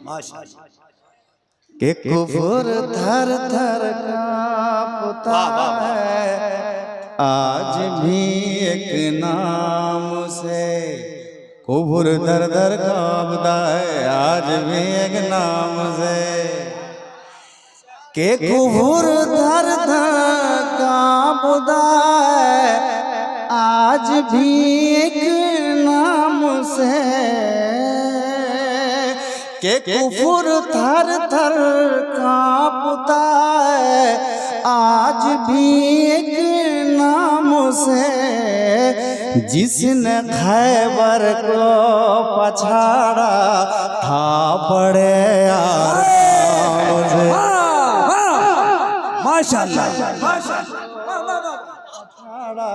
माशाअल्लाह के कुफर थर थर कांपता है आज भी एक नाम से। कुफर दर दर कांपता है आज भी एक नाम से। के कुफर दर दर कांपता है आज भी एक नाम से। के कुफर थर थर कांपता है आज भी एक नाम से। जिसने खैबर को पछाड़ा था बड़े आराम से। माशाअल्लाह पछाड़ा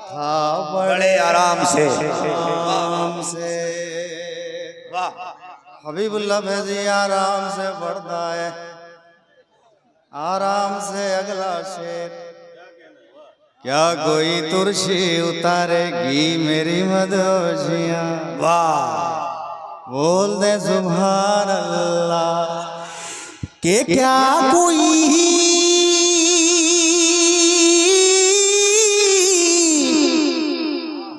था बड़े आराम से। वाह हबीबुल्लाह फैजी आराम से बढ़ता है। आराम से अगला शेर। क्या कोई तुरशी उतारेगी मेरी मदोशियाँ। वाह बोल दे सुभान अल्लाह। के क्या कोई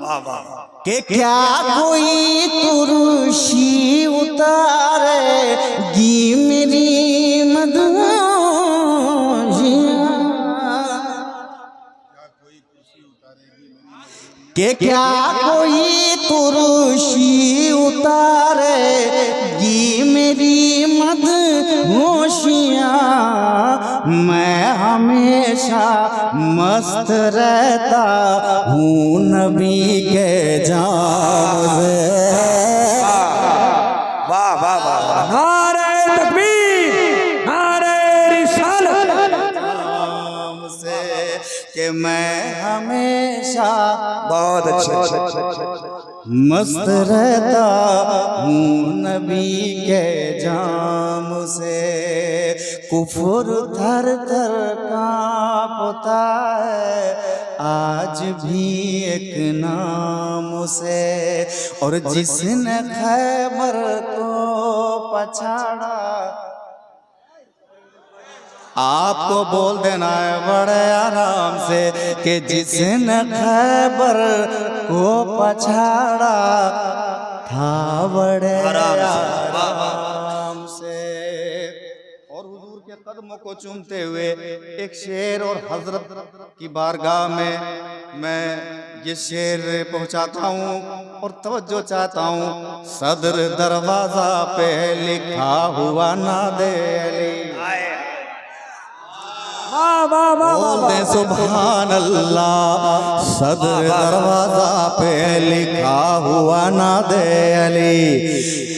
वाह वाह के क्या कोई तुरशी उतारेगी मेरी मदोशियाँ। के क्या कोई तुरशी उतारेगी मेरी मदहोशियाँ। मैं हमेशा मस्त रहता हूँ नबी के जाम से। वाह वाह वाह नारे तकबीर नारे रिसालत से कि मैं हमेशा बहुत अच्छे मस्त रहता हूँ नबी के जाम से। कुफर थर थर कांपता है आज भी एक नाम से। और जिसने खैबर को पछाड़ा आपको बोल देना है बड़े आराम से कि जिसने खैबर को पछाड़ा था बड़े आराम से। और हुजूर के कदमों को चूमते हुए एक शेर और हजरत की बारगाह में मैं ये शेर पहुंचाता हूँ और तवज्जो चाहता हूँ। सदर दरवाजा पे लिखा हुआ नादे अली। बोल दे सुभान अल्लाह। सदर दरवाजा पे लिखा हुआ नादे अली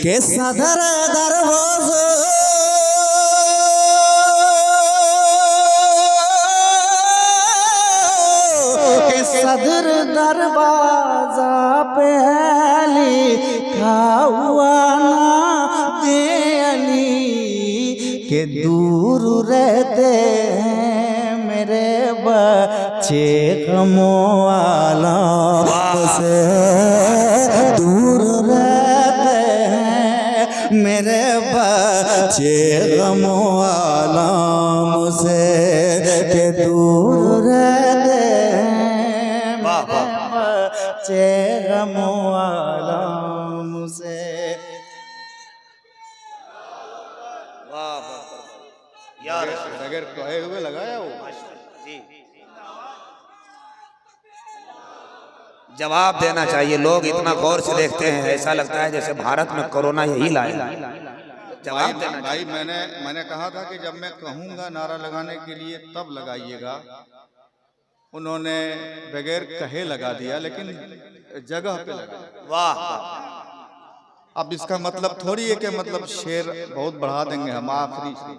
के सदर दरवाजा के सदर दरवाजा पे लिखा हुआ नादे अली के दूर रहते हैं मेरे बच्चे गमों आलम से। दूर रहते हैं मेरे बच्चे गमों आलम से। के दूर रहते हैं मेरे बच्चे गमों आलम से। अगर कहे हुए लगाया वो जवाब देना चाहिए। लोग इतना गौर से देखते हैं ऐसा लगता है जैसे भारत में कोरोना यही लाया। जवाब देना भाई मैंने कहा था कि जब मैं कहूँगा नारा लगाने के लिए तब लगाइएगा। उन्होंने बगैर कहे लगा दिया लेकिन जगह पे लगा। वाह अब इसका मतलब थोड़ी है कि मतलब शेर बहुत बढ़ा देंगे हम आखिरी से।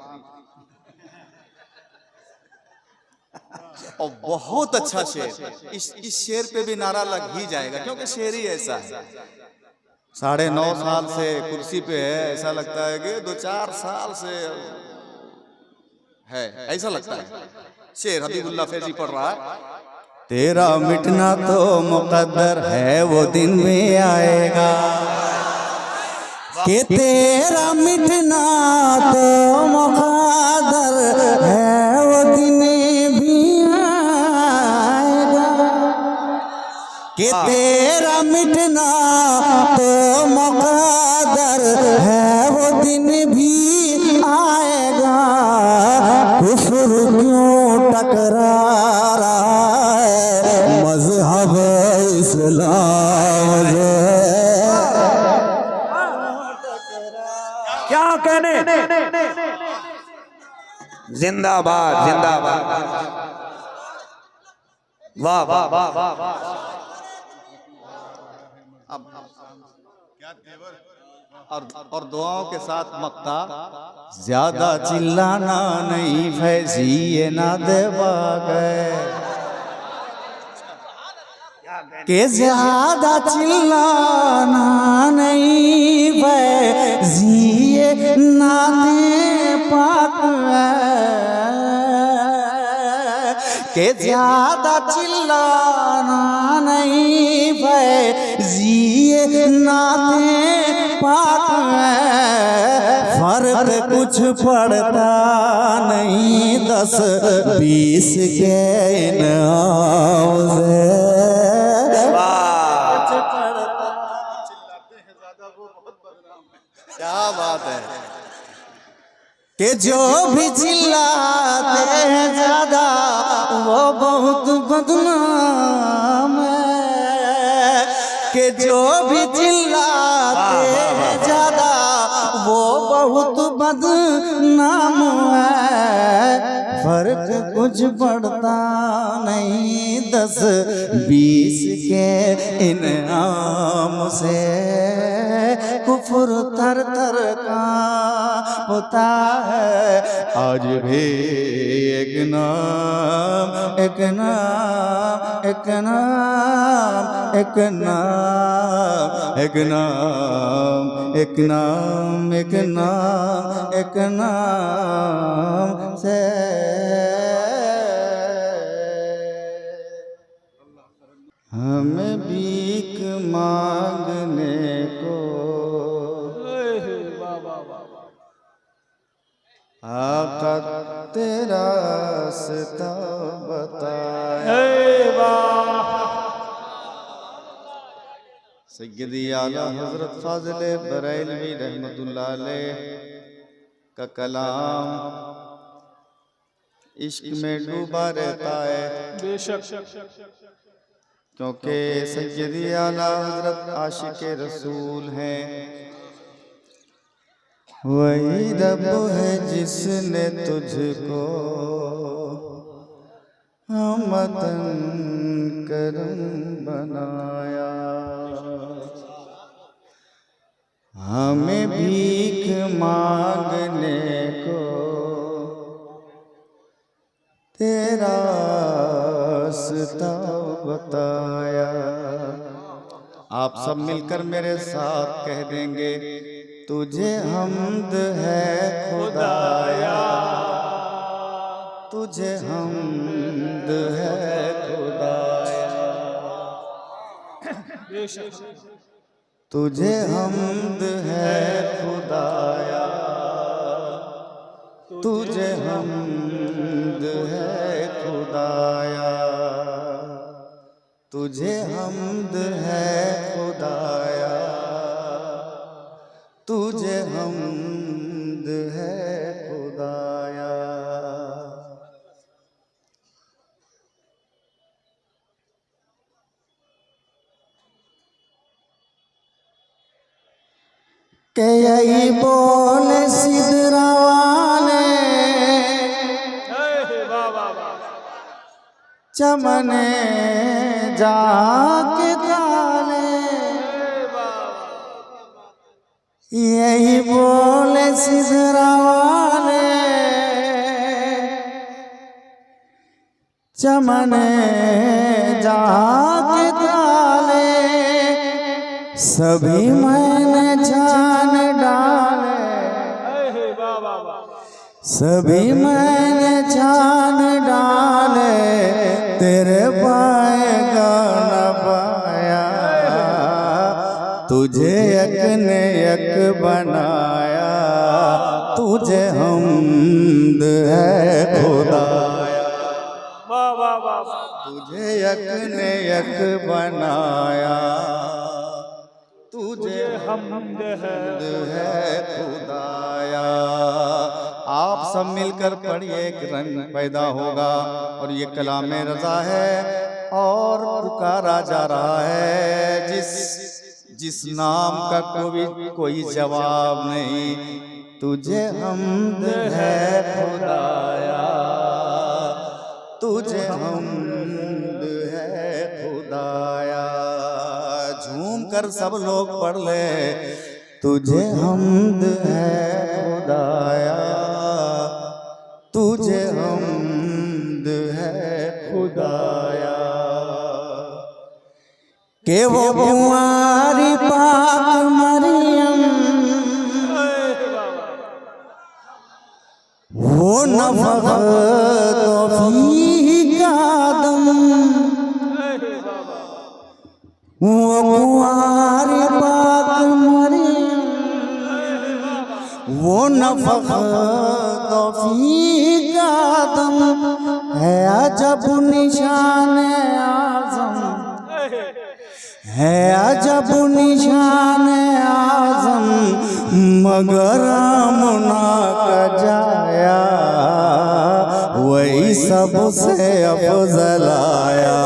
और बहुत अच्छा शेर। इस शेर पे भी नारा लग ही जाएगा क्योंकि शेर ही ऐसा है। 9.5 साल से कुर्सी पे है। ऐसा लगता है कि 2-4 साल से है ऐसा लगता है। शेर हबीबुल्लाह फैजी पढ़ रहा है। तेरा मिटना तो मुकद्दर है वो दिन भी आएगा। कि तेरा मिटना तो मुक़द्दर है, वो दिन भी आएगा। कि तेरा मिटना तो मुक़द्दर है, वो दिन भी आएगा। कुफ्र क्यों टकरा रहा है मज़हब इस्लाम से? क्या कहने, जिंदाबाद जिंदाबाद, वाह वाह वाह वाह वाह। और दुआओं के साथ मक्ता। ज्यादा चिल्लाना नहीं फैजी ये ना देवा गए, कि ज्यादा चिल्लाना नहीं फैजी ये ना दे पाक है। कि ज्यादा चिल्लाना नहीं फैजी ये ना दे पाक है। फर्क कुछ पड़ता नहीं 10-20 के इनाम से। क्या बात है कि जो भी चिल्लाते हैं ज्यादा वो बहुत बदनाम है। कि जो भी चिल्लाते हैं ज्यादा वो बहुत बदनाम है। फर्क कुछ पड़ता नहीं 10-20 के इनाम से। कुफर तर तर का होता है आज भी एक नाम, एक नाम, एक नाम, एक नाम, एक नाम, एक नाम, एक नाम, एक नाम से। हमें भीख मांगने को आका तेरा रास्ता बताया। सैयदी आला हजरत फाजिल बरेलवी रहमतुल्लाह अलैह का कलाम इश्क में डूबा रहता है। बेशक, क्योंकि सैयदी आला हजरत आशिक रसूल हैं। वही रब है जिसने तुझको हमतन करम बनाया। हमें भीख मांगने को तेरा रास्ता बताया। आप सब मिलकर मेरे साथ कह देंगे, तुझे हम्द है खुदाया, तुझे हम्द है खुदाया, तुझे हम्द है खुदाया, तुझे हम्द है खुदाया, तुझे हम्द है खुदाया, तुझे हम्द है खुदाया। के यही बोले सिदरा वाले चमने जाके गाले, यही बोले सिदरा वाले चमने जाके गाले। सभी मैंने जान डाले, सभी मैंने जान डाले, तेरे पाएगा न पाया, तुझे एक ने एक बनाया, तुझे हमद है खुदाया। तुझे एक ने एक बनाया, तुझे हमद है खुदाया। आप सब मिलकर पढ़िए, एक रंग पैदा होगा और ये कलाम रज़ा है और पुकारा जा रहा है जिस नाम का कोई जवाब नहीं। तुझे हमद है खुदाया, तुझे हमद है खुदाया। झूम कर सब लोग पढ़ ले, तुझे हमद है खुदाया, तुझे हमद है खुदाया। के वो कुंवारी पाक मरियम, वो नफ़ख़ तौफ़ीक़ आदम, वो कुंवारी पाक मरियम, वो नफ़ख़ तौफ़ीक़ आदम, है अजब निशान आज़म, है अजब निशान आज़म, मगर आमना का जाया, वही सबसे अफजल आया।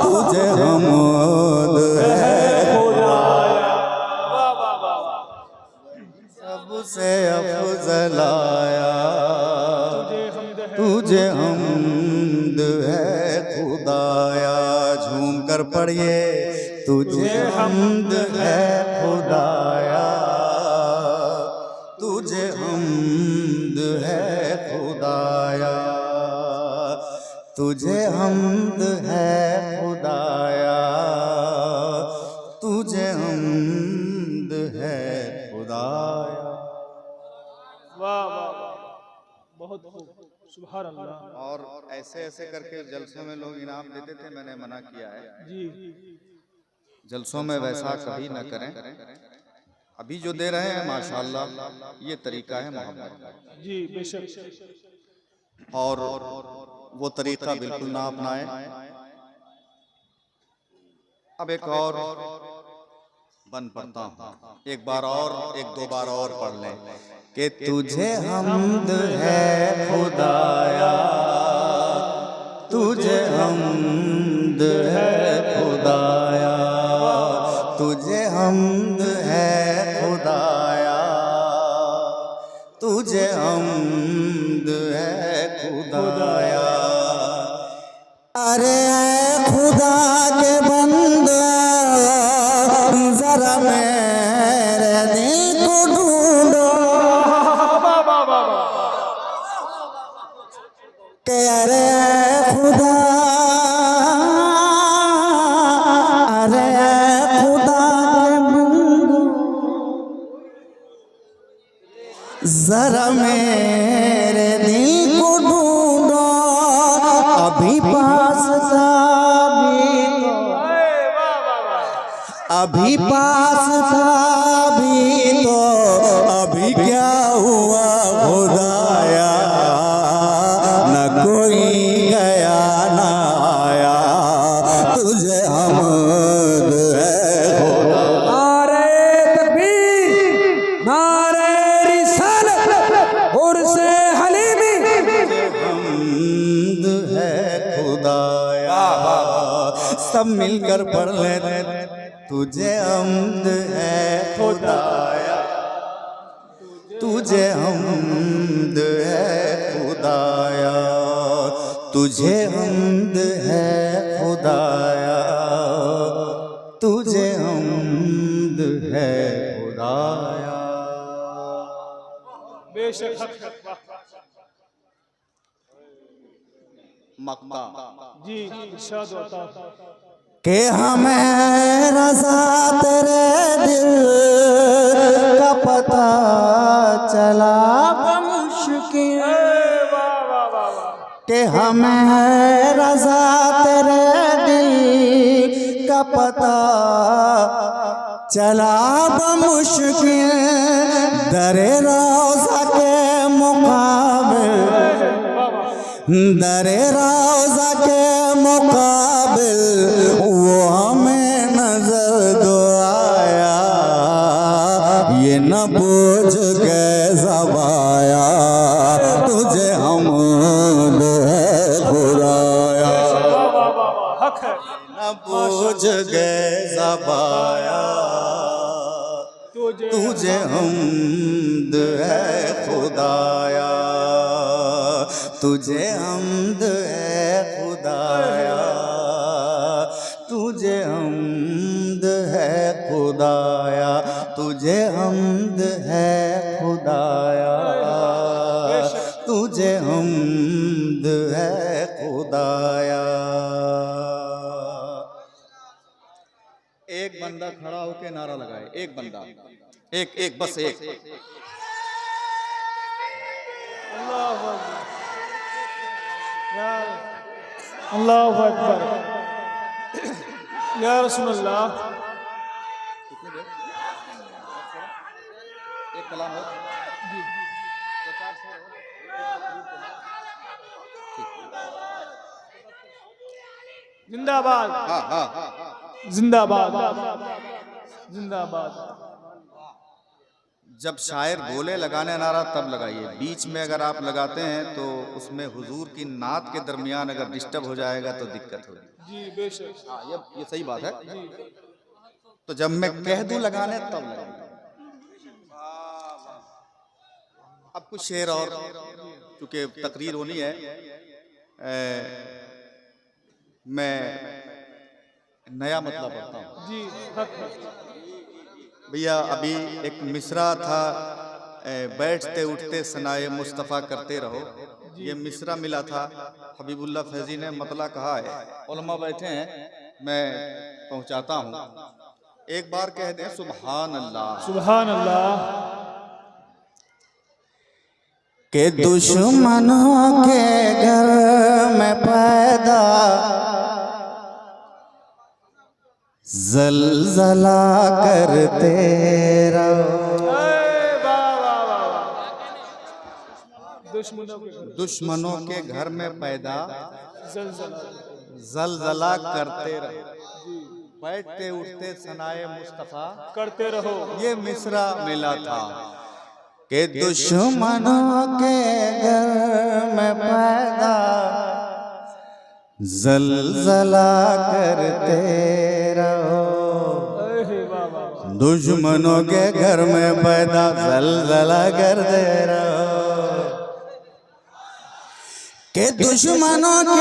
तुझे हमद है खुदाया, सबसे अफजल आया। तुझे हमद है खुदाया। झूम कर पढ़िए, तुझे हमद है खुदाया, तुझे हमद है खुदाया, तुझे हमद है खुदाया, तुझे हमद है खुदाया। वाह वाह वाह, बहुत खूब, सुभान अल्लाह। और ऐसे ऐसे करके जलसों में लोग इनाम देते थे, मैंने मना किया है। जी जलसों में वैसा कभी न करें। अभी जो दे रहे हैं माशाअल्लाह, ये तरीका है मोहब्बत का। जी बेशक। और वो तरीका बिल्कुल ना अपनाएं। अब एक और बन पढ़ता हूँ, एक बार और, एक दो बार और पढ़ लें कि तुझे हमद है खुदाया, तुझे हमद है खुदाया, तुझे हमद है खुदाया, तुझे हमद है खुदाया। अरे खुदा के बंदे, जरा मेरे दिल को ढूंढो, के अरे खुदा, अरे खुदा के बंदो, जरा मेरे दिल को ढूंढो, अभी पास था भी तो, अभी पास था भी तो, अभी क्या हुआ खुदाया, न कोई गया न आया, तुझे हमद है खुदा। नारे तकबीर, नारे रिसालत, उर्से हलीमी, हमद है खुदाया। सब मिलकर पढ़ लेते, तुझे हमद है खुदाया, तुझे हमद है खुदाया, तुझे हमद है खुदाया, तुझे हमद है खुदाया। बेशक। मक्ता जी इरशाद अता। कि हमें रज़ा तेरे दिल का पता चला बमुश्किल, कि हमें रज़ा तेरे दिल का पता चला बमुश्किल दरे रोज़ा के मुकाबिल, दरे रोज़ा के मुकाबिल वो हमें नजर दो आया, ये न पूछ के ज़बाया, तुझे हमद है खुदाया, हक है न पूछ के ज़बाया, तुझे हमद है खुदाया, तुझे हमद है खुदाया, तुझे हमद है खुदाया, तुझे हमद है खुदाया, तुझे हमद है खुदाया। एक बंदा खड़ा होके नारा लगाए, एक बंदा, एक बस एक। अल्लाहु अकबर या रसूलल्लाह। एक कलाम हो जिंदाबाद, जिंदाबाद, जिंदाबाद। जब शायर बोले लगाने नारा तब लगाइए, बीच में अगर आप लगाते हैं तो उसमें हुजूर की नात के दरमियान अगर डिस्टर्ब हो जाएगा तो दिक्कत होगी। जी बेशक। हाँ, ये सही बात है। तो जब मैं कह दूं लगाने तब लगाइए। अब कुछ शेर और, क्योंकि तकरीर होनी है, मैं नया मतलब पढ़ता हूँ। जी हक है। भैया अभी एक मिसरा था, बैठते उठते सनाए मुस्तफ़ा करते रहो, ये मिसरा मिला था, हबीबुल्लाह फैजी ने मतला कहा है, उलमा बैठे हैं, मैं पहुंचाता हूँ। एक बार कह दें सुभान अल्लाह, सुभान अल्लाह। के दुश्मनों के घर में पैदा ज़लज़ला करते रहो, दुश्मनों के घर में पैदा ज़लज़ला करते रहो, बैठते उठते सनाए मुस्तफ़ा करते रहो, ये मिसरा मिला था। के दुश्मनों के घर में पैदा ज़लज़ला करते रहो, दुश्मनों के घर में पैदा ज़लज़ला करते रहो, के दुश्मनों के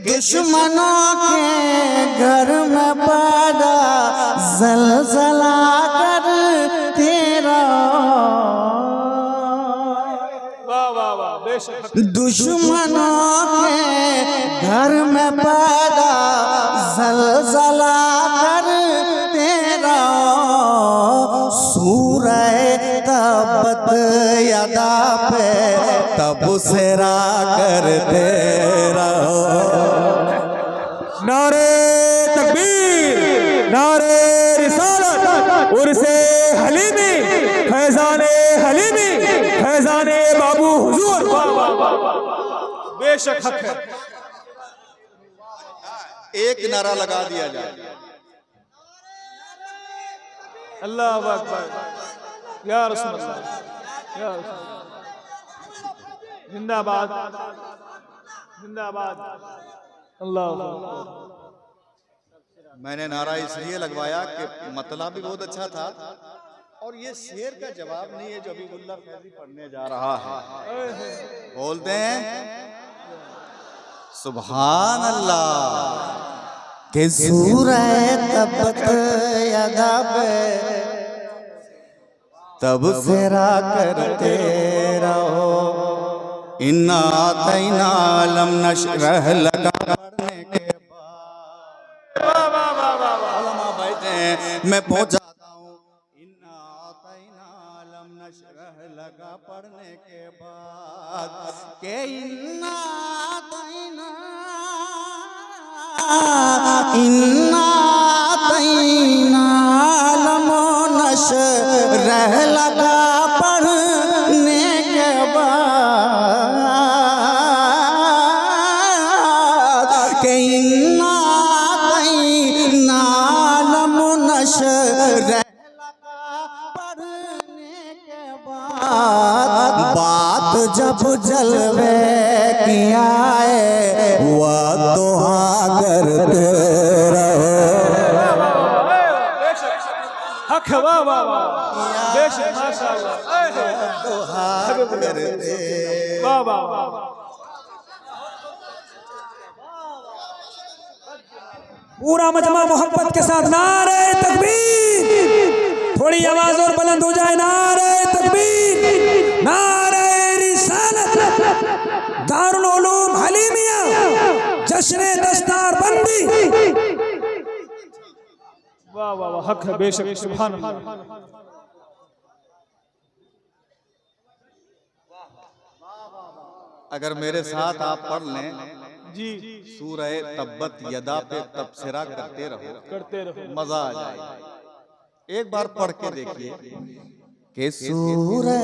दुश्मनों के घर में पैदा ज़लज़ला करते रहो, वाह वाह वाह बेशक। दुश्मनों के घर में पैदा ज़लज़ला करते रहो, सूरह तब्बत यदा पे तब सेरा करते रहो, नारे तकबीर, नारे रिसालत, उर्से हलीमी, फैजाने हलीमी, फैजाने बाबू हुजूर। बेशक हक है। एक नारा लगा दिया जाए, अल्लाहु अकबर या रसूलल्लाह, या रसूलल्लाह। जिंदाबाद, जिंदाबाद। अल्लाह। मैंने नारा इसलिए लगवाया कि मतलब भी बहुत अच्छा था, और ये शेर का जवाब नहीं है जो हबीबुल्लाह फैजी पढ़ने जा रहा है। बोलते हैं सुभान अल्लाह, के सूरह तब्बत यदा पे तब सेरा करते रहो, इन्ना आतैना लम नशरह लका पढ़ने के बाद बैठे मैं पहुंचाता हूँ, इन्ना आतैना लम नशरह के इन्ना तैना लमो नश रह लगा पढ़ने के बाद के इन्ना तैना लमो नश रह बात जब जलवे की आए वह तो हाँ करते रहो। हक है, वाह वाह वाह, बेशक माशाअल्लाह, तो हाँ करते वाह वाह वाह। पूरा मजमा मोहब्बत के साथ नारे तकबीर, थोड़ी आवाज और बुलंद हो जाए, नारे तकबीर, नारे रिसालत, दारुल उलूम हलीमिया, जश्न दस्तार बंदी। वाह वाह वाह, हक है, बेशक, सुभान अल्लाह। अगर मेरे साथ आप पढ़ लें जी, सूरह तब्बत यदा पे तबसरा करते रहो, मजा आ जाएगा। एक बार पढ़ के देखिए कि सूरह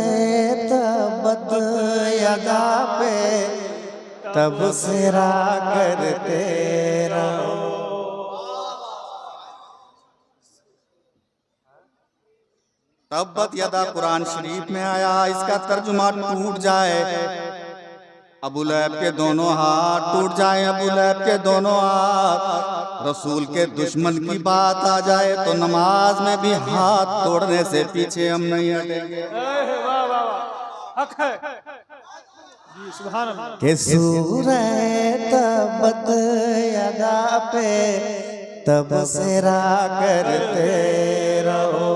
तब्बत यदा पे तबसरा करते रहो। तब्बत यदा कुरान शरीफ में आया, इसका तर्जुमा टूट जाए, अबू लहब के दोनों हाथ टूट जाए, अबू लहब के दोनों हाथ, रसूल के दुश्मन की बात आ जाए तो नमाज में भी हाथ तोड़ने से पीछे हम नहीं हटेंगे। वाह वाह वाह, हक है जी, सुभान अल्लाह। कि सूरह तब्बत यदा पे तबसरा करते रहो।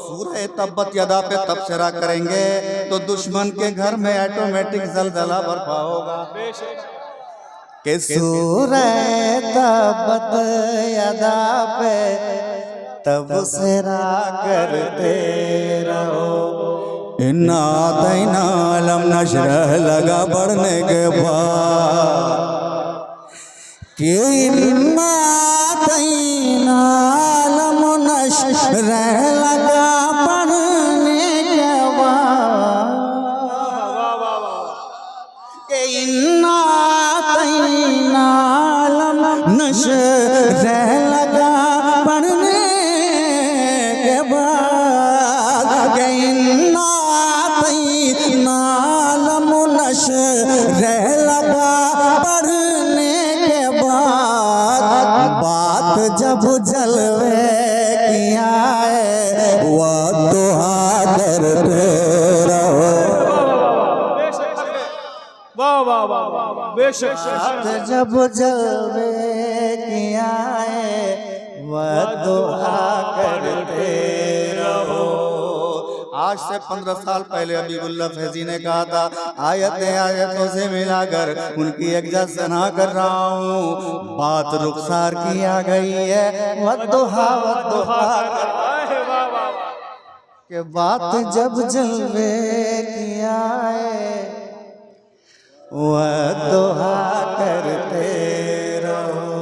सूरह तब्बत यदा पे तबसरा करेंगे तो दुश्मन के घर में ऑटोमेटिक जलजला बर्पा होगा। कि सूरह तब्बत यदा पे तबसरा करते रहो। इन्ना तैना लम नशरह लगा बढ़ने के बाद कि इन्ना तैना लम नशरह लगा बढ़ने के बाद कि इन्ना तैना लम नशरह लगा बढ़ने के बाद कि इन्ना तैना लम नशरह लगा बढ़ने के बाद बात जब जलवे की आए वह तो हाँ करते रहो। वाह वाह वाह वाह, बेशक, बात जब जलवे की आए वह तो हाँ करते रहो। आज से 15 साल पहले हबीबुल्लाह फैजी ने कहा था, आयतों से मिलाकर उनकी एक सना कर रहा हूँ, बात रुखसार की आ गई है, वद्दुहा के बात जब जलवे की आए वद्दुहा करते रहो।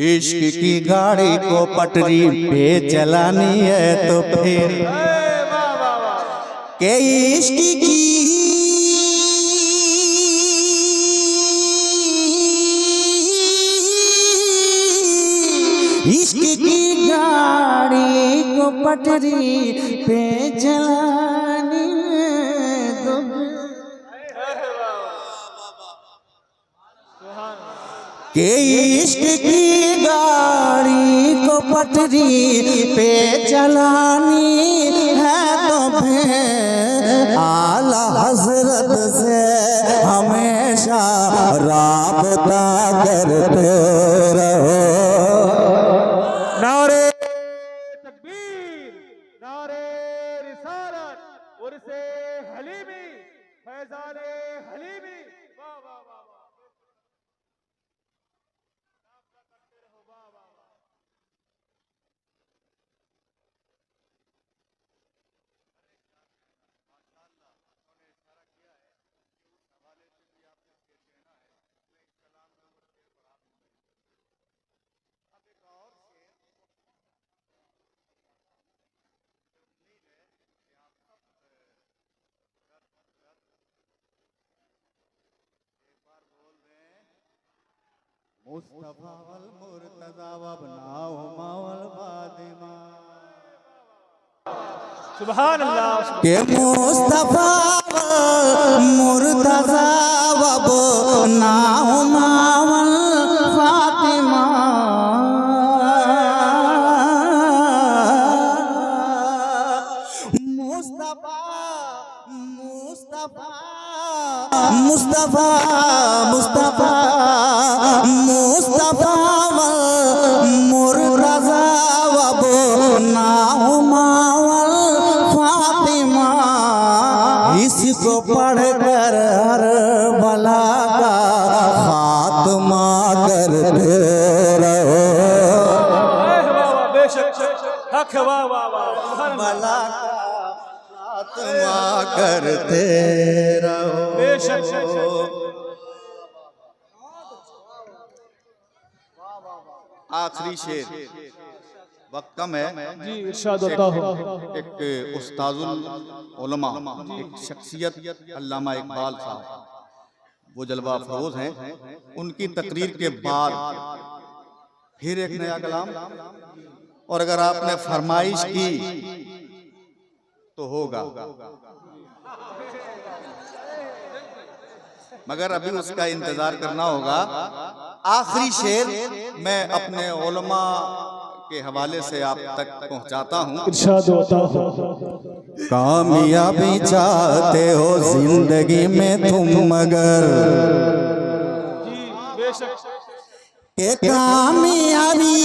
इश्क की गाड़ी को पटरी पे चलानी है तो फिर के इश्क की गाड़ी को पटरी पे चलानी तो के इश्क की गाड़ी को पटरी पे चलानी है तो फिर आला हजरत से हमेशा राबता करते रहो। नारे तकबीर, नारे रिसालत, उर्से हलीमी, फैजाने हलीमी। वाह वाह वाह वाह। मुस्तफा वल मुर्तजा वबनाहुमा वल फातिमा सुभान अल्लाह के मुस्तफा वल मुर्तजा वबनाहुमा वल फातिमा मुस्तफा मुस्तफा मुस्तफा मुस्तफा मुस्तफा मुर्तजा वबनाहुमा वल फातिमा इसको पढ़कर हर भला का खात्मा करते रहो बेशक हक वाह वाह वाह भला का खात्मा करते रहो बेशक आखिरी शेर, वक्त कम है। जी इरशाद होता हो। एक उस्ताजुल उलमा, एक शख्सियत अल्लामा इकबाल साहब, वो जलवा अफरोज हैं, उनकी तकरीर के बाद फिर एक नया कलाम, और अगर आपने फरमाइश की तो होगा, मगर अभी उसका इंतजार करना होगा। आखिरी शेर मैं अपने उलमा के हवाले से आप तक पहुंचाता हूं। इरशाद होता हो। कामयाबी चाहते हो जिंदगी में तुम मगर जी बेशक के कामयाबी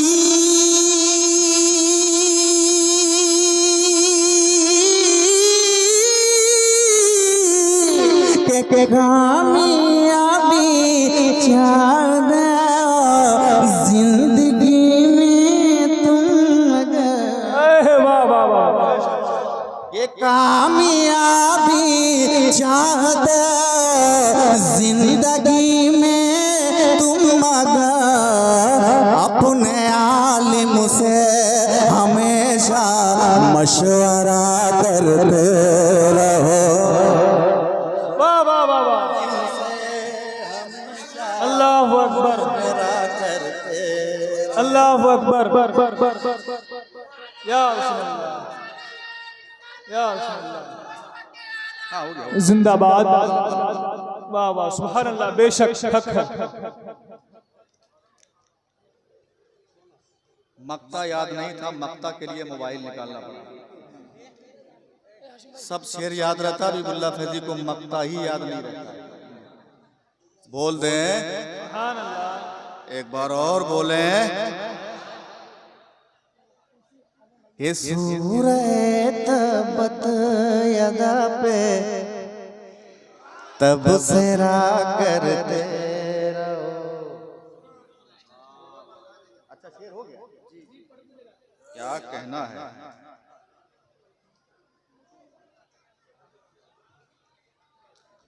के कामयाबी चाहते हो जिंदगी में तुम मगर वाह वाह वाह ये कामयाबी चाहते जिंदगी में तुम मगर अपने आलिम से हमेशा मशवरा करते रहो। वाह वाह वाह वाह अल्लाहु अकबर अल्लाहु अकबर या रसूलल्लाह या रसूलल्लाह जिंदाबाद वाह वाह सुभान अल्लाह बेशक हक है। मक्ता याद नहीं था, मक्ता के लिए मोबाइल निकालना पड़ा। सब शेर याद रहता, बिल्ला फैजी को मक्ता ही याद नहीं रहता। बोल दें सुभान अल्लाह एक बार और बोले। ये सूरत बत यदा पे तब सेरा करते रहो। अच्छा शेर हो गया, क्या कहना है।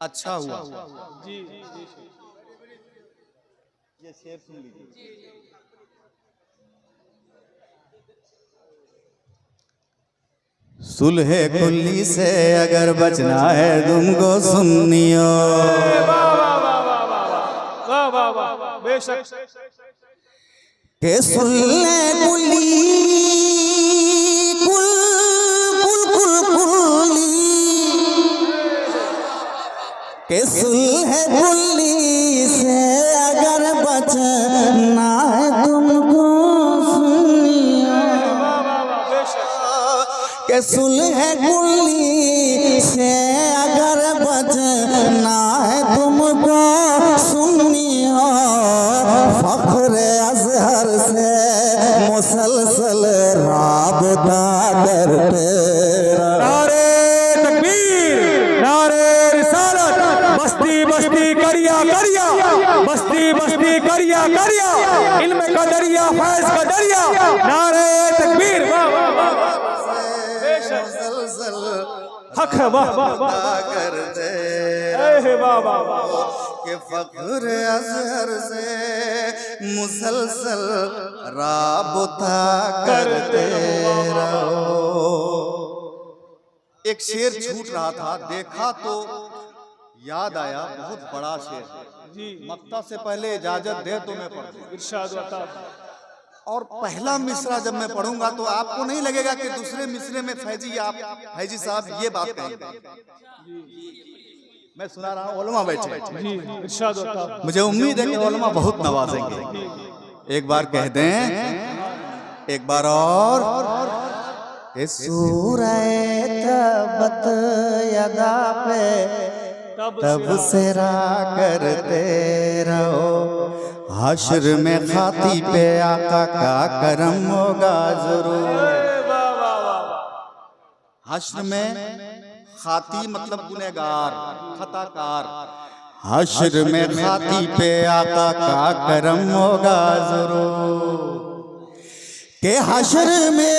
अच्छा हुआ जी ये शेर सुन लीजिए। सुलहे कुल्ली से अगर बचना है तुमको सुनियो वाह वाह वाह वाह वाह वाह वाह वाह बेशक के सुलहे कुल्ली कुल कुल कुल कुल्ली के सुलहे कुल्ली से अगर बचना है तुमको सुनियो वाह वाह वाह बेशक के सुलह कुल्ली से अगर बचना है तुमको सुनियो फख्र अजहर से मुसलसल राबता करते रहो। नारे तकबीर नारे रिसालत बस्ती बस्ती करिया करिया बस्ती बस्ती करिया करिया इल्म का दरिया फैज का दरिया नारे तकबीर वाह वाह वाह हक है वाह वाह वाह करते वाह वाह वाह के फख्र अजहर से मुसलसल राबता करते रहो। एक शेर छूट रहा था, देखा तो याद आया, बहुत बड़ा शेर जी। मक्ता से पहले इजाजत दे तो मैं पढ़ दूं। इरशाद बता। और पहला मिसरा जब मैं पढ़ूंगा तो आपको नहीं लगेगा कि दूसरे मिसरे में फैजी साहब ये बात कहेंगे। मैं सुना रहा हूँ, उलमा बैठे जी, इरशाद बता। मुझे उम्मीद है कि उलमा बहुत नवाजेंगे। एक बार कह दें, एक बार और सूरह तबत यदा पे तब सेरा करते रहो, हश्र में खाती पे आका का करम होगा जरूर। हश्र में खाती मतलब गुनहगार, खताकार। हश्र में खाती पे आका का करम होगा जरूर, के हश्र में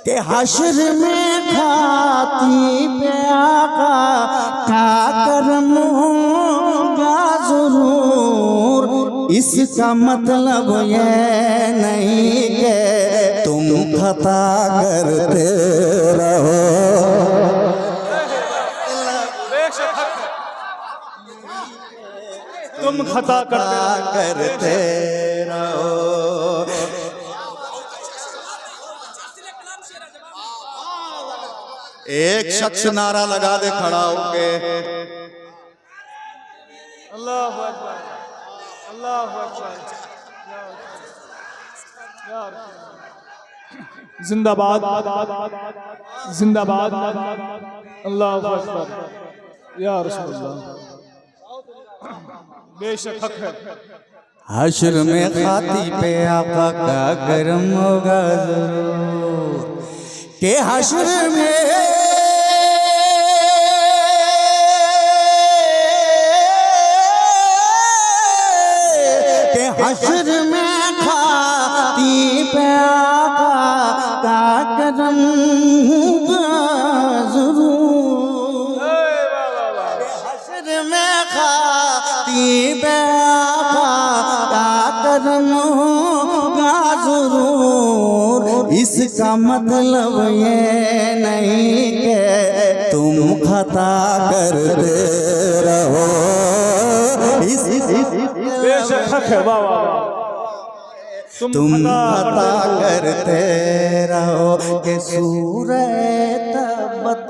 के हश्र में खाती पे आका का करम होगा जरूर। इसका मतलब ये नहीं कि तुम खता करते रहो, तुम खता करते रहो। एक शख्स नारा लगा दे खड़ा होके, अल्लाहु अकबर, अल्लाहु अकबर, जिंदाबाद, जिंदाबाद, अल्लाहु अकबर या रसूलुल्लाह। बेशक हक है। हश्र में खाती पे आका का करम होगा जरूर, के हश्र में हश्र में खाती पे आका का करम जरूर। हश्र में खाती पे आका का करम जरूर। इसका मतलब ये नहीं कि तुम खता करते रहो, बेशक हक है। वाह वाह, तुम खता करते रहो, के सूरह तबत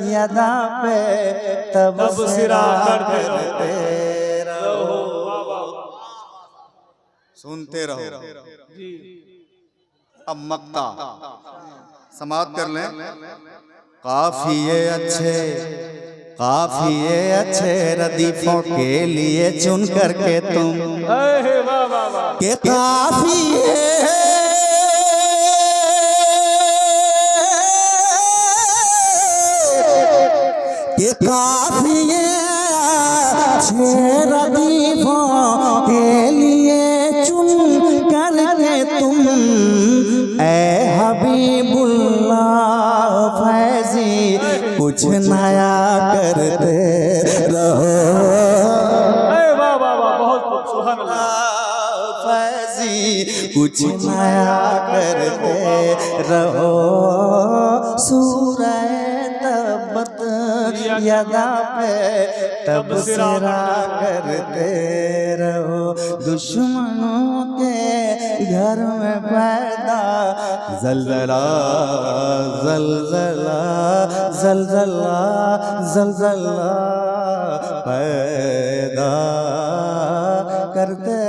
यदा पे तब सिरा करते रहो। सुनते रहो। अब मक्ता समाप्त कर लें। काफिए अच्छे, काफिए अच्छे रदीफों के लिए चुन करके तुम के काफिए के काफिए अच्छे रदीफों के लिए चुन करके तुम ए हबीबुल्लाह फैजी कुछ नया करते रहो। वाह वाह वाह, बहुत सुभान अल्लाह। फैजी कुछ नया करते रहो, सूरह तबत यदा पे तब सिरा करते रहो। दुश्मनों के घर में पैदा जलजला जलजला जलजला जलजला पैदा करते